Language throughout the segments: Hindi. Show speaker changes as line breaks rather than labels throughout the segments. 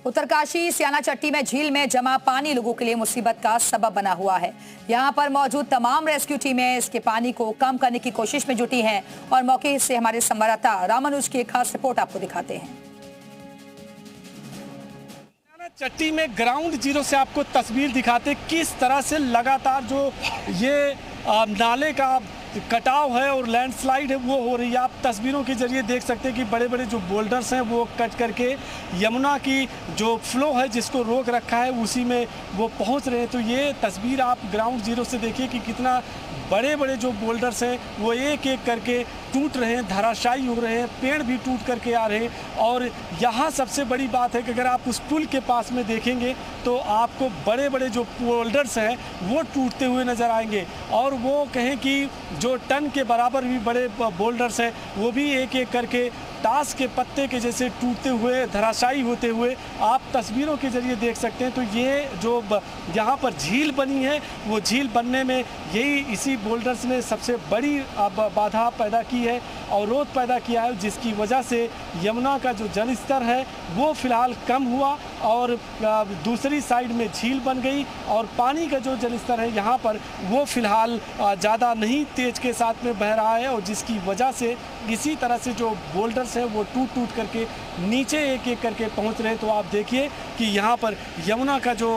उत्तरकाशी सियाना चट्टी में झील में जमा पानी लोगों के लिए मुसीबत का सबब बना हुआ है। यहां पर मौजूद तमाम रेस्क्यू टीमें इसके पानी को कम करने की कोशिश में जुटी हैं और मौके से हमारे संवाददाता रामानुज की एक खास रिपोर्ट आपको दिखाते हैं।
चट्टी में ग्राउंड जीरो से आपको तस्वीर दिखाते किस तरह से लगातार जो ये नाले का कटाव है और लैंडस्लाइड है वो हो रही है। आप तस्वीरों के जरिए देख सकते हैं कि बड़े बड़े जो बोल्डर्स हैं वो कट करके यमुना की जो फ्लो है जिसको रोक रखा है उसी में वो पहुंच रहे हैं। तो ये तस्वीर आप ग्राउंड जीरो से देखिए कि कितना बड़े बड़े जो बोल्डर्स हैं वो एक एक करके टूट रहे हैं, धराशायी हो रहे हैं, पेड़ भी टूट करके आ रहे हैं। और यहाँ सबसे बड़ी बात है कि अगर आप उस पुल के पास में देखेंगे तो आपको बड़े बड़े जो बोल्डर्स हैं वो टूटते हुए नज़र आएंगे और वो कहें कि जो टन के बराबर भी बड़े बोल्डर्स हैं वो भी एक एक करके ताश के पत्ते के जैसे टूटते हुए, धराशायी होते हुए आप तस्वीरों के जरिए देख सकते हैं। तो ये जो यहाँ पर झील बनी है वो झील बनने में यही इसी बोल्डर्स ने सबसे बड़ी बाधा पैदा की है, अवरोध पैदा किया है, जिसकी वजह से यमुना का जो जल स्तर है वो फिलहाल कम हुआ और दूसरी साइड में झील बन गई और पानी का जो जल स्तर है यहाँ पर वो फिलहाल ज़्यादा नहीं तेज के साथ में बह रहा है और जिसकी वजह से इसी तरह से जो बोल्डर्स है वो टूट टूट करके नीचे एक एक करके पहुँच रहे हैं। तो आप देखिए कि यहाँ पर यमुना का जो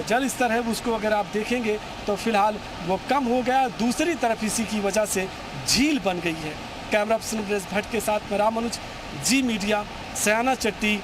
जल स्तर है उसको अगर आप देखेंगे तो फिलहाल वो कम हो गया, दूसरी तरफ इसी की वजह से झील बन गई है। कैमरा पर्सन नरेश भट्ट के साथ में रामानुज, जी मीडिया, सियाना चट्टी।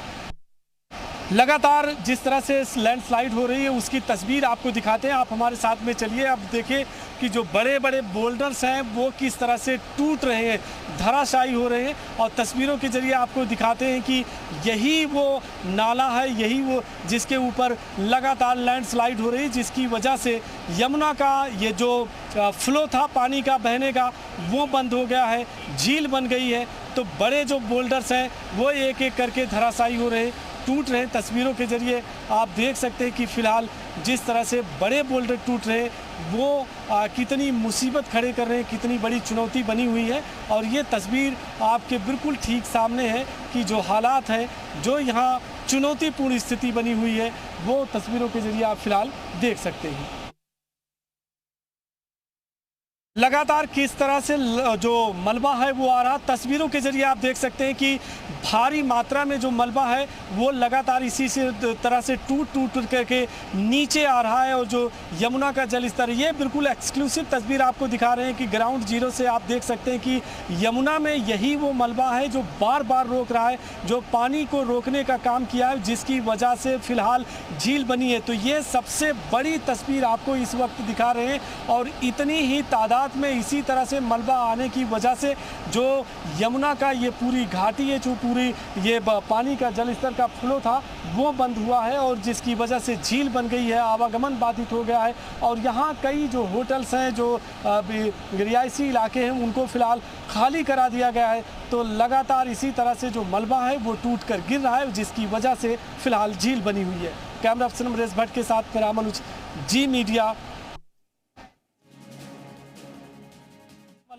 लगातार जिस तरह से लैंडस्लाइड हो रही है उसकी तस्वीर आपको दिखाते हैं, आप हमारे साथ में चलिए। आप देखिए कि जो बड़े बड़े बोल्डर्स हैं वो किस तरह से टूट रहे हैं, धराशायी हो रहे हैं और तस्वीरों के जरिए आपको दिखाते हैं कि यही वो नाला है, यही वो जिसके ऊपर लगातार लैंडस्लाइड हो रही है, जिसकी वजह से यमुना का ये जो फ्लो था पानी का बहने का वो बंद हो गया है, झील बन गई है। तो बड़े जो बोल्डर्स हैं वो एक एक करके धराशायी हो रहे हैं, टूट रहे हैं। तस्वीरों के जरिए आप देख सकते हैं कि फ़िलहाल जिस तरह से बड़े बोल्डर टूट रहे हैं वो कितनी मुसीबत खड़े कर रहे हैं, कितनी बड़ी चुनौती बनी हुई है। और ये तस्वीर आपके बिल्कुल ठीक सामने है कि जो हालात हैं, जो यहाँ चुनौतीपूर्ण स्थिति बनी हुई है वो तस्वीरों के जरिए आप फ़िलहाल देख सकते हैं। लगातार किस तरह से जो मलबा है वो आ रहा, तस्वीरों के जरिए आप देख सकते हैं कि भारी मात्रा में जो मलबा है वो लगातार इसी से तरह से टूट टूट करके नीचे आ रहा है। और जो यमुना का जल स्तर, ये बिल्कुल एक्सक्लूसिव तस्वीर आपको दिखा रहे हैं कि ग्राउंड जीरो से आप देख सकते हैं कि यमुना में यही वो मलबा है जो बार बार रोक रहा है, जो पानी को रोकने का काम किया है, जिसकी वजह से फ़िलहाल झील बनी है। तो ये सबसे बड़ी तस्वीर आपको इस वक्त दिखा रहे हैं और इतनी ही तादाद में इसी तरह से मलबा आने की वजह से जो यमुना का ये पूरी घाटी है, जो पूरी ये पानी का जल स्तर का फ्लो था वो बंद हुआ है और जिसकी वजह से झील बन गई है, आवागमन बाधित हो गया है। और यहाँ कई जो होटल्स हैं, जो रिहायशी इलाके हैं उनको फ़िलहाल खाली करा दिया गया है। तो लगातार इसी तरह से जो मलबा है वो टूट कर गिर रहा है, जिसकी वजह से फ़िलहाल झील बनी हुई है। कैमरा पर्सन नरेश भट्ट के साथ में रामानुज, जी मीडिया।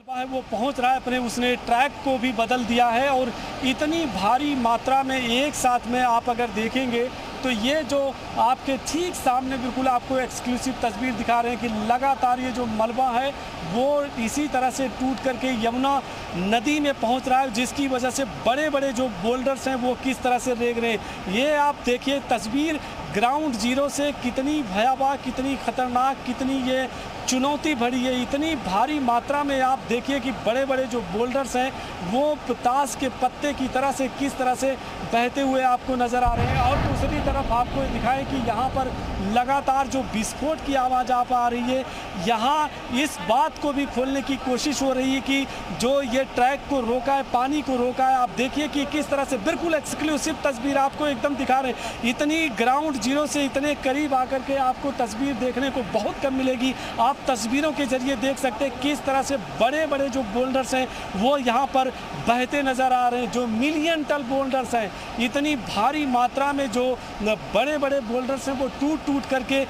है वो पहुंच रहा है अपने, उसने ट्रैक को भी बदल दिया है और इतनी भारी मात्रा में एक साथ में आप अगर देखेंगे तो ये जो आपके ठीक सामने बिल्कुल आपको एक्सक्लूसिव तस्वीर दिखा रहे हैं कि लगातार ये जो मलबा है वो इसी तरह से टूट करके यमुना नदी में पहुंच रहा है, जिसकी वजह से बड़े बड़े जो बोल्डर्स हैं वो किस तरह से रेंग रहे हैं। ये आप देखिए तस्वीर ग्राउंड जीरो से कितनी भयावह, कितनी खतरनाक, कितनी ये चुनौती भरी है। इतनी भारी मात्रा में आप देखिए कि बड़े बड़े जो बोल्डर्स हैं वो ताश के पत्ते की तरह से किस तरह से बहते हुए आपको नज़र आ रहे हैं। और दूसरी तरफ आपको दिखाएं कि यहाँ पर लगातार जो विस्फोट की आवाज़ आप आ रही है, यहाँ इस बात को भी खोलने की कोशिश हो रही है कि जो ये ट्रैक को रोका है, पानी को रोका है। आप देखिए कि किस तरह से बिल्कुल एक्सक्लूसिव तस्वीर आपको एकदम दिखा रहे हैं। इतनी ग्राउंड जीरो से इतने करीब आकर के आपको तस्वीर देखने को बहुत कम मिलेगी। आप तस्वीरों के जरिए देख सकते हैं किस तरह से बड़े बड़े जो बोल्डर्स हैं वो यहाँ पर बहते नज़र आ रहे हैं। जो मिलियन टन बोल्डर्स हैं, इतनी भारी मात्रा में जो बड़े बड़े बोल्डर्स हैं वो टूट टूट करके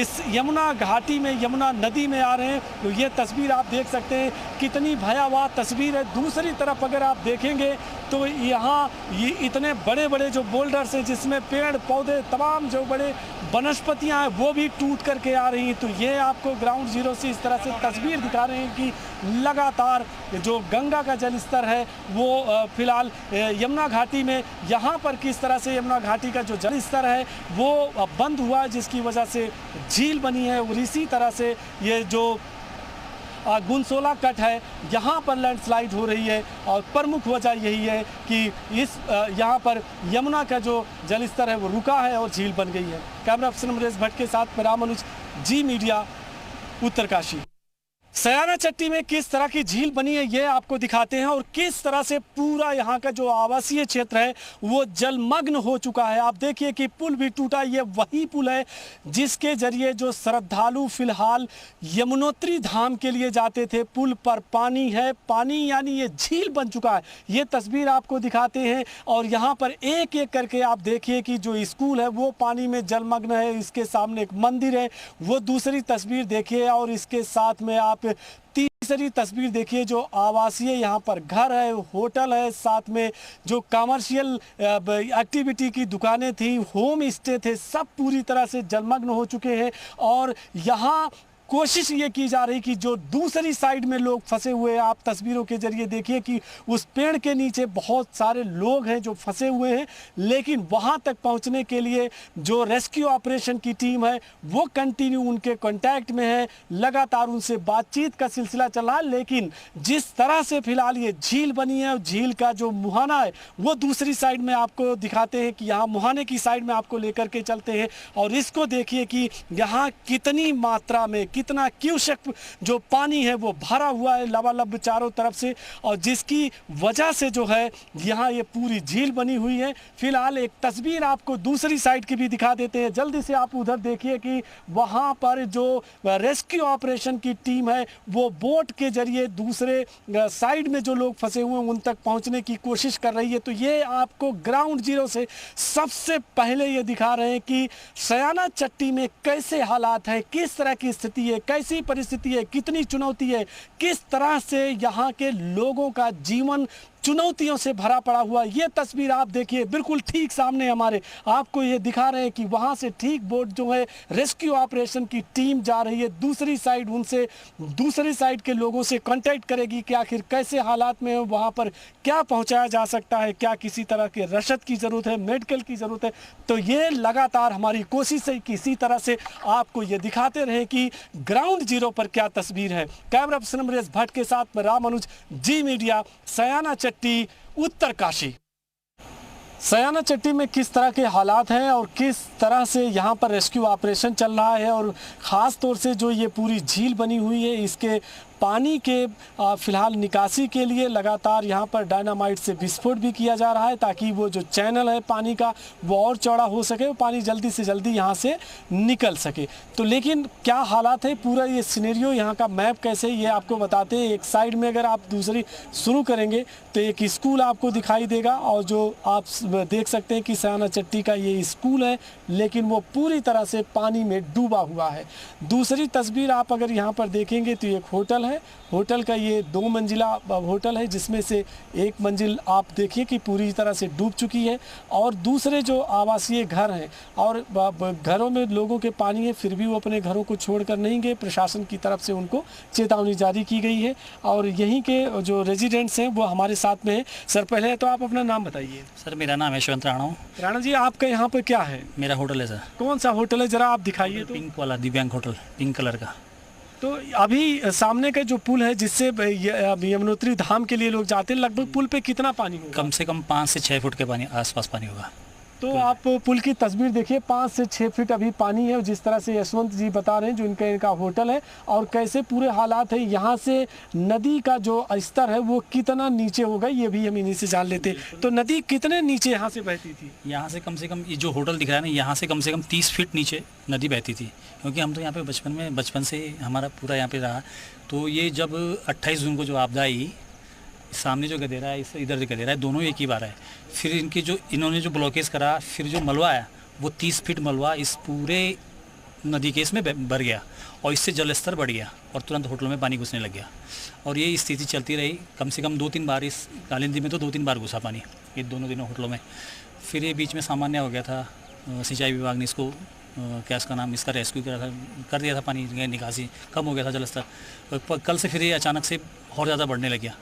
इस यमुना घाटी में, यमुना नदी में आ रहे हैं। तो ये तस्वीर आप देख सकते हैं कितनी भयावह तस्वीर है। दूसरी तरफ अगर आप देखेंगे तो यहाँ ये इतने बड़े बड़े जो बोल्डर्स हैं जिसमें पेड़ पौधे तमाम जो बड़े वनस्पतियाँ हैं वो भी टूट करके आ रही हैं। तो ये आपको ग्राउंड जीरो से इस तरह से तस्वीर दिखा रहे हैं कि लगातार जो गंगा का जल स्तर है वो फिलहाल यमुना घाटी में यहाँ पर किस तरह से यमुना घाटी का जो जल स्तर है वो बंद हुआ है, जिसकी वजह से झील बनी है। और इसी तरह से ये जो गुनसोला कट है यहाँ पर लैंडस्लाइड हो रही है और प्रमुख वजह यही है कि इस यहाँ पर यमुना का जो जल स्तर है वो रुका है और झील बन गई है। कैमरा पर्सन अमरेश भट्ट के साथ मैं रामानुज, जी मीडिया, उत्तरकाशी। सयाना चट्टी में किस तरह की झील बनी है ये आपको दिखाते हैं और किस तरह से पूरा यहाँ का जो आवासीय क्षेत्र है वो जलमग्न हो चुका है। आप देखिए कि पुल भी टूटा, ये वही पुल है जिसके जरिए जो श्रद्धालु फिलहाल यमुनोत्री धाम के लिए जाते थे। पुल पर पानी है, पानी यानी ये झील बन चुका है। ये तस्वीर आपको दिखाते हैं और यहाँ पर एक एक करके आप देखिए कि जो स्कूल है वो पानी में जलमग्न है। इसके सामने एक मंदिर है, वो दूसरी तस्वीर देखिए और इसके साथ में आप तीसरी तस्वीर देखिए जो आवासीय यहाँ पर घर है, होटल है, साथ में जो कमर्शियल एक्टिविटी की दुकानें थी, होम स्टे थे, सब पूरी तरह से जलमग्न हो चुके हैं। और यहाँ कोशिश ये की जा रही कि जो दूसरी साइड में लोग फंसे हुए हैं, आप तस्वीरों के जरिए देखिए कि उस पेड़ के नीचे बहुत सारे लोग हैं जो फंसे हुए हैं, लेकिन वहां तक पहुंचने के लिए जो रेस्क्यू ऑपरेशन की टीम है वो कंटिन्यू उनके कांटेक्ट में है, लगातार उनसे बातचीत का सिलसिला चल रहा है। लेकिन जिस तरह से फिलहाल ये झील बनी है, झील का जो मुहाना है वो दूसरी साइड में आपको दिखाते हैं कि यहाँ मुहाने की साइड में आपको लेकर के चलते हैं और इसको देखिए कि यहाँ कितनी मात्रा में, कितना क्यूसेक जो पानी है वो भरा हुआ है लबालब चारों तरफ से, और जिसकी वजह से जो है यहाँ ये पूरी झील बनी हुई है। फिलहाल एक तस्वीर आपको दूसरी साइड की भी दिखा देते हैं। जल्दी से आप उधर देखिए कि वहाँ पर जो रेस्क्यू ऑपरेशन की टीम है वो बोट के जरिए दूसरे साइड में जो लोग फंसे हुए हैं उन तक पहुँचने की कोशिश कर रही है। तो ये आपको ग्राउंड जीरो से सबसे पहले ये दिखा रहे हैं कि सयाना चट्टी में कैसे हालात है, किस तरह की स्थिति है, कैसी परिस्थिति है, कितनी चुनौती है, किस तरह से यहाँ के लोगों का जीवन चुनौतियों से भरा पड़ा हुआ। ये तस्वीर आप देखिए बिल्कुल ठीक सामने हमारे, आपको ये दिखा रहे हैं कि वहाँ से ठीक बोट जो है रेस्क्यू ऑपरेशन की टीम जा रही है दूसरी साइड, उनसे दूसरी साइड के लोगों से कांटेक्ट करेगी कि आखिर कैसे हालात में वहाँ पर क्या पहुँचाया जा सकता है, क्या किसी तरह के रसद की ज़रूरत है, मेडिकल की ज़रूरत है। तो ये लगातार हमारी कोशिश है कि इसी तरह से आपको ये दिखाते रहे कि ग्राउंड जीरो पर क्या तस्वीर है। कैमरा पर्सन अमरेश भट्ट के साथ मैं रामानुज, जी मीडिया, सयाना चट्टी, उत्तरकाशी। सयाना चट्टी में किस तरह के हालात हैं और किस तरह से यहाँ पर रेस्क्यू ऑपरेशन चल रहा है और ख़ास तौर से जो ये पूरी झील बनी हुई है इसके पानी के फिलहाल निकासी के लिए लगातार यहाँ पर डायनामाइट से विस्फोट भी किया जा रहा है ताकि वो जो चैनल है पानी का वो और चौड़ा हो सके, वो पानी जल्दी से जल्दी यहाँ से निकल सके। तो लेकिन क्या हालात है, पूरा ये सिनेरियो, यहाँ का मैप कैसे, ये आपको बताते हैं। एक साइड में अगर आप दूसरी शुरू करेंगे तो एक स्कूल आपको दिखाई देगा और जो आप देख सकते हैं कि सयाना चट्टी का ये स्कूल है लेकिन वो पूरी तरह से पानी में डूबा हुआ है। दूसरी तस्वीर आप अगर यहाँ पर देखेंगे तो एक होटल है, होटल का ये 2 मंजिला होटल है जिसमें से एक मंजिल आप देखिए कि पूरी तरह से डूब चुकी है और दूसरे जो आवासीय घर हैं और घरों में लोगों के पानी है फिर भी वो अपने घरों को छोड़कर नहीं गए। प्रशासन की तरफ से उनको चेतावनी जारी की गई है और यहीं के जो रेजिडेंट्स हैं वो हमारे साथ में हैं। सर पहले तो आप अपना नाम बताइए।
सर मेरा नाम यशवंत राणा।
राणा जी, आपका यहाँ पर क्या है?
मेरा होटल है सर।
कौन सा होटल है, जरा आप दिखाइए। तो
पिंक वाला दिव्यांग होटल, पिंक कलर का।
तो अभी सामने का जो पुल है जिससे यमुनोत्री धाम के लिए लोग जाते हैं, लगभग पुल पे कितना पानी होगा?
कम से कम 5 से 6 फुट के पानी आसपास पानी होगा।
तो आप पुल की तस्वीर देखिए, 5 से 6 फीट अभी पानी है, जिस तरह से यशवंत जी बता रहे हैं जो इनका होटल है, और कैसे पूरे हालात है। यहाँ से नदी का जो स्तर है वो कितना नीचे होगा ये भी हम इन्हीं से जान लेते। तो नदी कितने नीचे यहाँ से बहती थी?
यहाँ से कम ये जो होटल दिख रहा है ना, यहाँ से कम 30 फीट नीचे नदी बहती थी, क्योंकि हम तो यहाँ पे बचपन से हमारा पूरा यहाँ पे रहा। तो ये जब 28 जून को जो आपदा आई, सामने जो गदेरा है, इस इधर जो गदेरा है, दोनों एक ही बार है। फिर इन्होंने जो ब्लॉकेज करा, फिर जो मलबा आया वो 30 फीट मलबा इस पूरे नदी के इसमें भर गया, और इससे जल स्तर बढ़ गया और तुरंत होटलों में पानी घुसने लग गया। और ये स्थिति चलती रही कम से कम 2-3 बार। इस कालिंदी में तो 2-3 बार घुसा पानी ये दोनों दिनों होटलों में। फिर ये बीच में सामान्य हो गया था, सिंचाई विभाग ने इसको क्या इसका नाम, इसका रेस्क्यू कर दिया था, पानी निकासी कम हो गया था जल स्तर। कल से फिर ये अचानक से और ज़्यादा बढ़ने लग गया,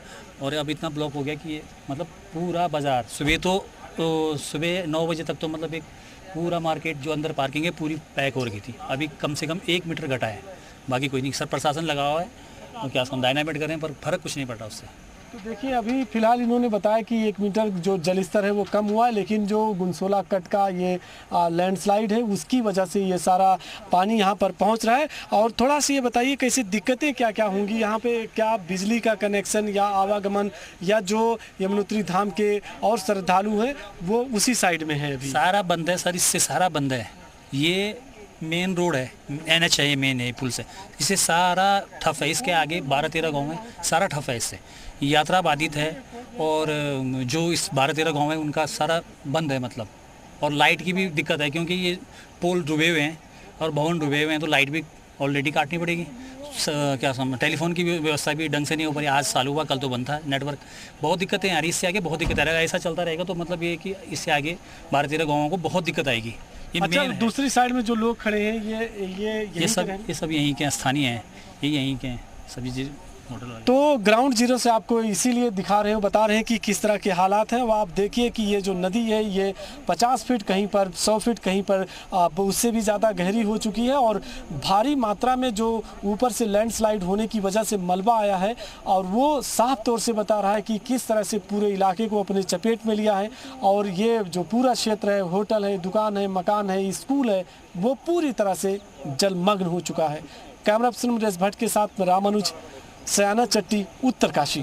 और अब इतना ब्लॉक हो गया कि ये मतलब पूरा बाज़ार सुबह 9 बजे तक तो मतलब एक पूरा मार्केट जो अंदर पार्किंग है पूरी पैक हो रही थी। अभी कम से कम 1 मीटर घटा है, बाकी कोई नहीं। सर प्रशासन लगा हुआ है, तो क्या हम डायनामाइट कर रहे हैं, पर फर्क कुछ नहीं पड़ रहा उससे।
तो देखिए, अभी फिलहाल इन्होंने बताया कि 1 मीटर जो जल स्तर है वो कम हुआ है, लेकिन जो गुनसोला कट का ये लैंडस्लाइड है उसकी वजह से ये सारा पानी यहाँ पर पहुँच रहा है। और थोड़ा सा ये बताइए कैसी दिक्कतें क्या क्या होंगी यहाँ पे? क्या बिजली का कनेक्शन या आवागमन, या जो यमुनोत्री धाम के और श्रद्धालु हैं वो उसी साइड में है? अभी सारा
बंद है सर, इससे सारा बंद है। ये मेन रोड है, NH है, ये मेन है पुल से, इससे सारा ठप है। इसके आगे 12-13 गाँव है, सारा ठप है, इससे यात्रा बाधित है। और जो इस 12-13 गाँव है उनका सारा बंद है मतलब। और लाइट की भी दिक्कत है, क्योंकि ये पोल डूबे हुए हैं और भवन डूबे हुए हैं, तो लाइट भी ऑलरेडी काटनी पड़ेगी। टेलीफोन की व्यवस्था भी ढंग से नहीं हो पाई। आज चालू हुआ, कल तो बंद था नेटवर्क। बहुत दिक्कतें आ रही, इससे आगे बहुत दिक्कत आएगा। ऐसा चलता रहेगा तो मतलब ये कि इससे आगे 12-13 गाँवों को बहुत दिक्कत आएगी।
अच्छा, दूसरी साइड में जो लोग खड़े हैं
ये सब यहीं के स्थानीय हैं, ये यहीं के हैं सभी चीज़ होटल वाले।
तो ग्राउंड जीरो से आपको इसीलिए दिखा रहे हो, बता रहे हैं कि किस तरह के हालात हैं। वो आप देखिए कि ये जो नदी है ये 50 फीट कहीं पर, 100 फीट कहीं पर, उससे भी ज़्यादा गहरी हो चुकी है। और भारी मात्रा में जो ऊपर से लैंडस्लाइड होने की वजह से मलबा आया है, और वो साफ तौर से बता रहा है कि किस तरह से पूरे इलाके को अपने चपेट में लिया है। और ये जो पूरा क्षेत्र है, होटल है, दुकान है, मकान है, स्कूल है, वो पूरी तरह से जलमग्न हो चुका है। कैमरा पर्सन नरेश भट्ट के साथ रामानुज, सयाना चट्टी, उत्तरकाशी।